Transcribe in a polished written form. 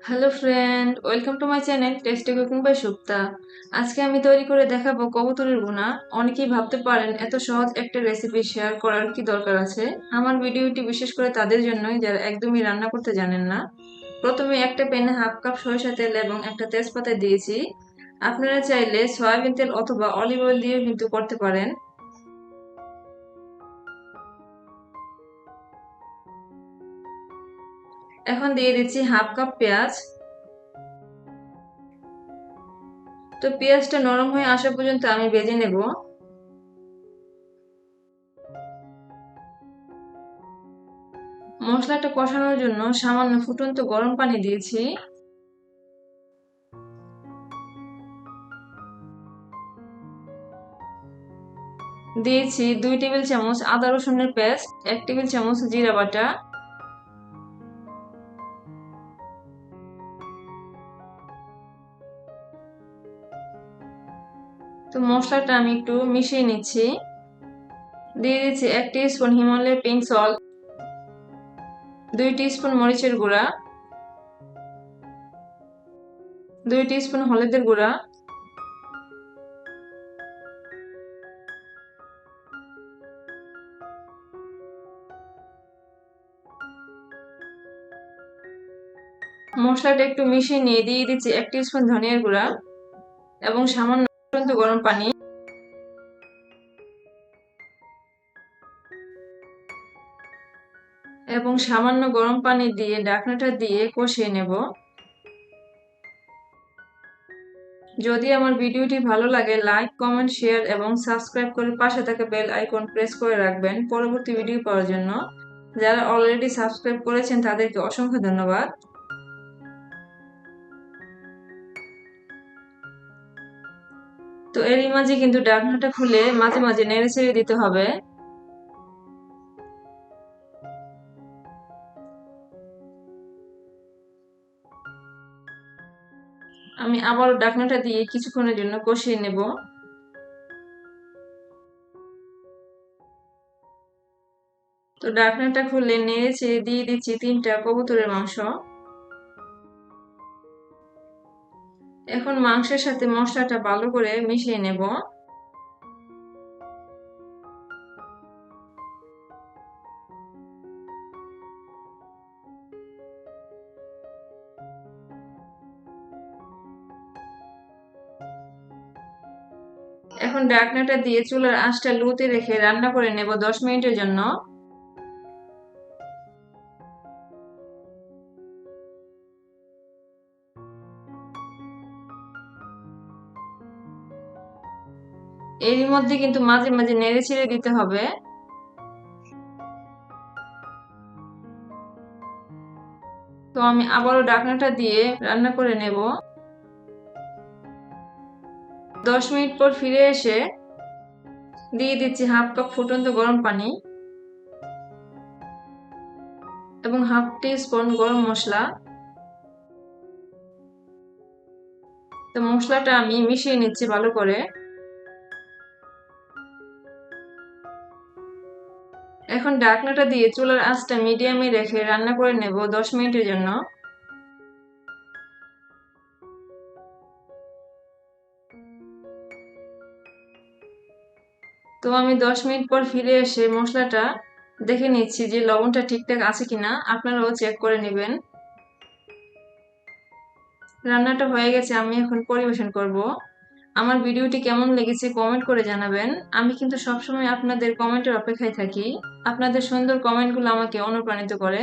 Hello friend, welcome to my channel tasty cooking by Supta. আজকে আমি তৈরি করে দেখাবো কবুতরের ভুনা। অনেকেই ভাবতে পারেন এত সহজ একটা রেসিপি শেয়ার করার কি দরকার আছে। আমার ভিডিওটি বিশেষ করে তাদের জন্যই যারা একদমই রান্না করতে জানেন না। প্রথমে একটা প্যানে হাফ কাপ সরিষা তেল এবং একটা তেজপাতা দিয়েছি। আপনারা চাইলে সয়াবিন তেল অথবা অলিভ অয়েল দিয়েও কিন্তু করতে পারেন। এখন দিয়ে দিচ্ছি হাফ কাপ পেঁয়াজ। তো পেঁয়াজটা নরম হয়ে আসা পর্যন্ত আমি ভেজে নেব। মশলাটা কষানোর জন্য সামান্য ফুটন্ত গরম পানি দিয়েছি। দিয়েছি 2 টেবিল চামচ আদা রসুনের পেস্ট, 1 টেবিল চামচ জিরা বাটা। তো মশলাটা আমি একটু মিশিয়ে নিচ্ছি। দিয়ে দিচ্ছি 1 teaspoon Himalaya pink salt, 2 teaspoon মরিচের গুঁড়া, 2 টিস্পুন হলুদের গুঁড়া, মশলাটা একটু মিশিয়ে নিয়ে দিয়ে দিচ্ছি 1 টিস্পুন ধনিয়ার গুঁড়া এবং সামান্য ফুটন্ত গরম পানি। সামান্য গরম পানি দিয়ে ঢাকনাটা দিয়ে কষিয়ে নেব। যদি আমার ভিডিওটি ভালো লাগে লাইক, কমেন্ট, শেয়ার এবং সাবস্ক্রাইব করে পাশে থাকা বেল আইকন প্রেস করে রাখবেন পরবর্তী ভিডিও পাওয়ার জন্য। যারা অলরেডি সাবস্ক্রাইব করেছেন তাদেরকে অসংখ্য ধন্যবাদ। তো এরই মাঝে কিন্তু ঢাকনাটা খুলে মাঝে মাঝে নেড়ে ছেড়ে দিতে হবে। আমি আবারও ঢাকনাটা দিয়ে কিছুক্ষণের জন্য কষিয়ে নেব। তো ঢাকনাটা খুলে নেড়ে ছেড়ে দিয়ে দিচ্ছি 3টা কবুতরের মাংস। এখন মাংসের সাথে মশলাটা ভালো করে মিশিয়ে নেব। এখন ঢাকনাটা দিয়ে চুলার আঁচটা লোতে রেখে রান্না করে নেব 10 মিনিটের জন্য। এরই মধ্যে কিন্তু মাঝে মাঝে নেড়ে ছেড়ে দিতে হবে। তো আমি আবারও ঢাকনাটা দিয়ে রান্না করে নেব। 10 মিনিট পর ফিরে এসে দিয়ে দিচ্ছি হাফ কাপ ফুটন্ত গরম পানি এবং হাফ টি স্পুন গরম মশলা। তো মশলাটা আমি মিশিয়ে নিচ্ছি ভালো করে। এখন ঢাকনাটা দিয়ে চুলার আঁচটা মিডিয়ামে রেখে রান্না করে নেব 10 মিনিটের জন্য। তো আমি 10 মিনিট পর ফিরে এসে মশলাটা দেখে নিচ্ছি যে লবণটা ঠিকঠাক আছে কিনা, আপনারাও চেক করে নেবেন। রান্নাটা হয়ে গেছে, আমি এখন পরিবেশন করব। আমার ভিডিওটি কেমন লেগেছে কমেন্ট করে জানাবেন। আমি কিন্তু সবসময় আপনাদের কমেন্টের অপেক্ষায় থাকি। আপনাদের সুন্দর কমেন্টগুলো আমাকে অনুপ্রাণিত করে।